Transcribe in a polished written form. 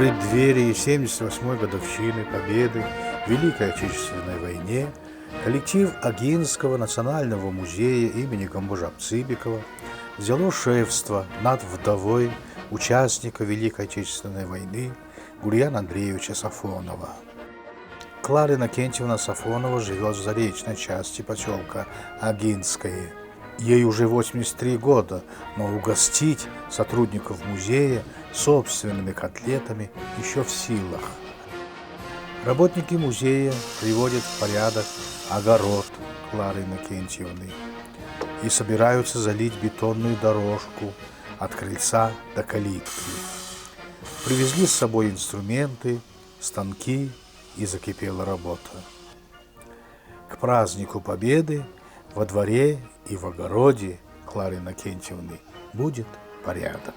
преддверии 78-й годовщины Победы в Великой Отечественной войне коллектив Огинского национального музея имени Камбужа-Цыбикова взяло шефство над вдовой участника Великой Отечественной войны Гурьяна Андреевича Сафонова. Клара Иннокентьевна Сафонова живет в заречной части поселка Огинское. Ей уже 83 года, но угостить сотрудников музея собственными котлетами еще в силах. Работники музея приводят в порядок огород Клары Иннокентьевны и собираются залить бетонную дорожку от крыльца до калитки. Привезли с собой инструменты, станки, и закипела работа. К празднику Победы во дворе и в огороде Клары Иннокентьевны будет порядок.